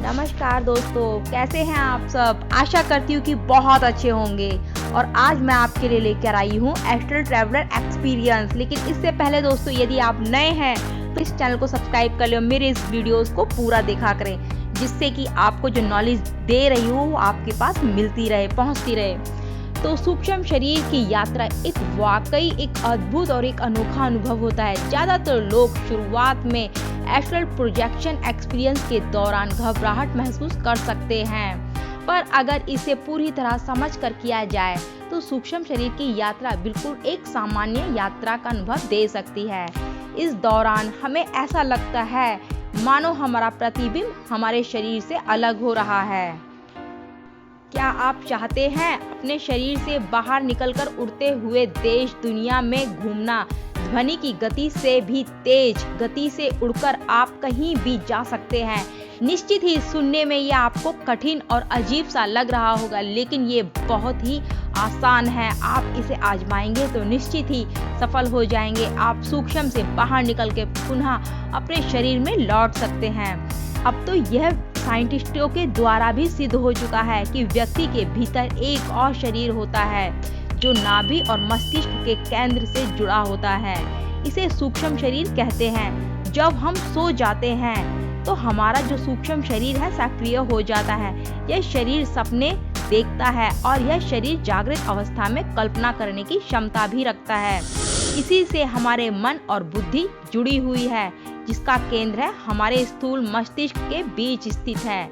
नमस्कार दोस्तों, कैसे हैं आप सब। आशा करती हूँ कि बहुत अच्छे होंगे। और आज मैं आपके लिए लेकर आई हूँ एस्ट्रल ट्रैवलर एक्सपीरियंस। लेकिन इससे पहले दोस्तों, यदि आप नए हैं तो इस चैनल को सब्सक्राइब कर लो, मेरे इस वीडियोस को पूरा देखा करें, जिससे कि आपको जो नॉलेज दे रही हूँ वो आपके पास मिलती रहे, पहुँचती रहे। तो सूक्ष्म शरीर की यात्रा एक वाकई एक अद्भुत और एक अनोखा अनुभव होता है। ज़्यादातर लोग शुरुआत में एस्ट्रल प्रोजेक्शन एक्सपीरियंस के दौरान घबराहट महसूस कर सकते हैं, पर अगर इसे पूरी तरह समझ कर किया जाए तो सूक्ष्म शरीर की यात्रा बिल्कुल एक सामान्य यात्रा का अनुभव दे सकती है। इस दौरान हमें ऐसा लगता है मानो हमारा प्रतिबिंब हमारे शरीर से अलग हो रहा है। क्या आप चाहते हैं अपने शरीर से बाहर निकलकर उड़ते हुए देश दुनिया में घूमना? ध्वनि की गति से भी तेज गति से उड़कर आप कहीं भी जा सकते हैं। निश्चित ही सुनने में यह आपको कठिन और अजीब सा लग रहा होगा, लेकिन ये बहुत ही आसान है। आप इसे आजमाएंगे तो निश्चित ही सफल हो जाएंगे। आप सूक्ष्म से बाहर निकल के पुनः अपने शरीर में लौट सकते हैं। अब तो यह साइंटिस्टों के द्वारा भी सिद्ध हो चुका है कि व्यक्ति के भीतर एक और शरीर होता है जो नाभि और मस्तिष्क के केंद्र से जुड़ा होता है। इसे सूक्ष्म शरीर कहते हैं। जब हम सो जाते हैं तो हमारा जो सूक्ष्म शरीर है सक्रिय हो जाता है। यह शरीर सपने देखता है और यह शरीर जागृत अवस्था में कल्पना करने की क्षमता भी रखता है। इसी से हमारे मन और बुद्धि जुड़ी हुई है, जिसका केंद्र है हमारे स्थूल मस्तिष्क के बीच स्थित है।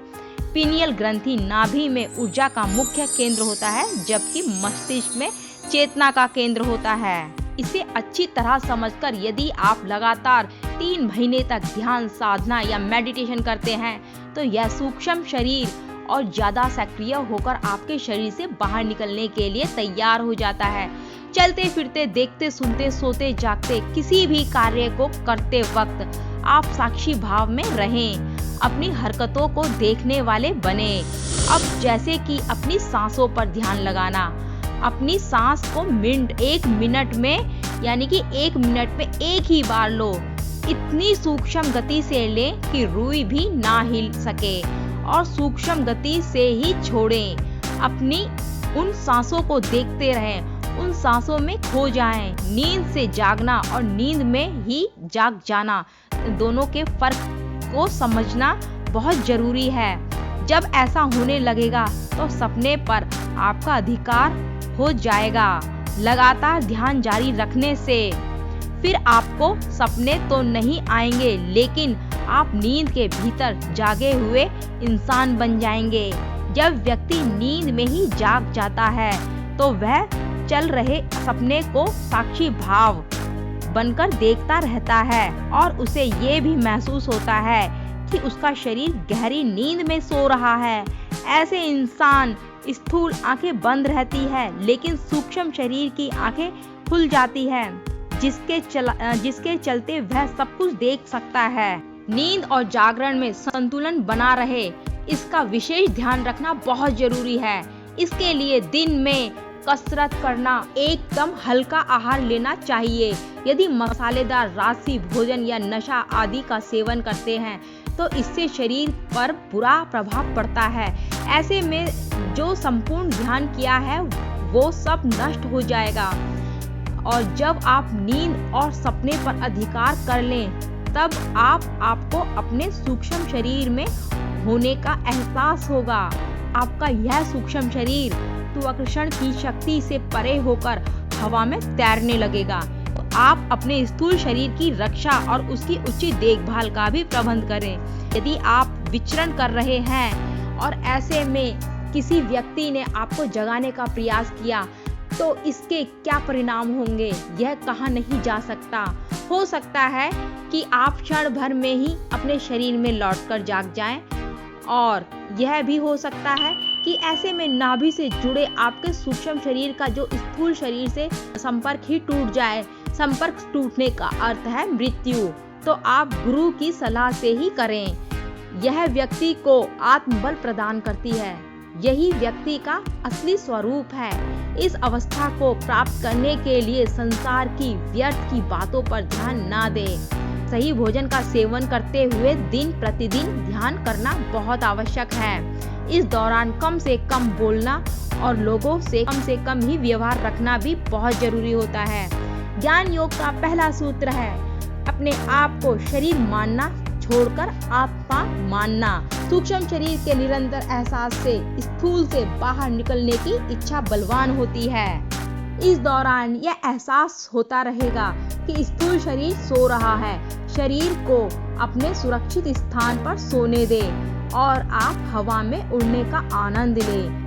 पीनियल ग्रंथि नाभि में ऊर्जा का मुख्य केंद्र होता है, जबकि मस्तिष्क में चेतना का केंद्र होता है। इसे अच्छी तरह समझकर यदि आप लगातार 3 महीने तक ध्यान साधना या मेडिटेशन करते हैं तो यह सूक्ष्म शरीर और ज्यादा सक्रिय होकर आपके शरीर से बाहर निकलने के लिए तैयार हो जाता है। चलते फिरते, देखते सुनते, सोते जागते, किसी भी कार्य को करते वक्त आप साक्षी भाव में रहें, अपनी हरकतों को देखने वाले बने। अब जैसे कि अपनी सांसों पर ध्यान लगाना, अपनी सांस को 1 मिनट में यानी कि 1 मिनट में एक ही बार लो। इतनी सूक्ष्म गति से लें कि रुई भी ना हिल सके और सूक्ष्म गति से ही छोड़ें। अपनी उन सांसों को देखते रहें, उन सांसों में खो जाएं। नींद से जागना और नींद में ही जाग जाना, दोनों के फर्क को समझना बहुत जरूरी है। जब ऐसा होने लगेगा तो सपने पर आपका अधिकार हो जाएगा। लगातार ध्यान जारी रखने से फिर आपको सपने तो नहीं आएंगे, लेकिन आप नींद के भीतर जागे हुए इंसान बन जाएंगे। जब व्यक्ति नींद में ही जाग जाता है तो वह चल रहे सपने को साक्षी भाव बनकर देखता रहता है और उसे ये भी महसूस होता है कि उसका शरीर गहरी नींद में सो रहा है। ऐसे इंसान स्थूल आंखें बंद रहती है, लेकिन सूक्ष्म शरीर की आंखें खुल जाती है, जिसके चलते वह सब कुछ देख सकता है। नींद और जागरण में संतुलन बना रहे, इसका विशेष ध्यान रखना बहुत जरूरी है। इसके लिए दिन में कसरत करना, एकदम हल्का आहार लेना चाहिए। यदि मसालेदार राशि भोजन या नशा आदि का सेवन करते हैं तो इससे शरीर पर बुरा प्रभाव पड़ता है। ऐसे में जो संपूर्ण ध्यान किया है वो सब नष्ट हो जाएगा। और जब आप नींद और सपने पर अधिकार कर लें तब आपको अपने सूक्ष्म शरीर में होने का एहसास होगा। आपका यह सूक्ष्म शरीर गुरुत्वाकर्षण की शक्ति से परे होकर हवा में तैरने लगेगा। तो आप अपने स्थूल शरीर की रक्षा और उसकी उचित देखभाल का भी प्रबंध करें। यदि आप विचरण कर रहे हैं और ऐसे में किसी व्यक्ति ने आपको जगाने का प्रयास किया तो इसके क्या परिणाम होंगे यह कहा नहीं जा सकता। हो सकता है कि आप क्षण भर में ही अपने शरीर में लौटकर जाग जाएं, और यह भी हो सकता है कि ऐसे में नाभि से जुड़े आपके सूक्ष्म शरीर का जो स्थूल शरीर से संपर्क ही टूट जाए। संपर्क टूटने का अर्थ है मृत्यु। तो आप गुरु की सलाह से ही करें। यह व्यक्ति को आत्मबल प्रदान करती है। यही व्यक्ति का असली स्वरूप है। इस अवस्था को प्राप्त करने के लिए संसार की व्यर्थ की बातों पर ध्यान ना दें। सही भोजन का सेवन करते हुए दिन प्रतिदिन ध्यान करना बहुत आवश्यक है। इस दौरान कम से कम बोलना और लोगों से कम ही व्यवहार रखना भी बहुत जरूरी होता है। ज्ञान योग का पहला सूत्र है अपने आप को शरीर मानना छोड़कर आत्मा मानना। सूक्ष्म शरीर के निरंतर एहसास से स्थूल से बाहर निकलने की इच्छा बलवान होती है। इस दौरान यह एहसास होता रहेगा कि स्थूल शरीर सो रहा है। शरीर को अपने सुरक्षित स्थान पर सोने दे और आप हवा में उड़ने का आनंद लें।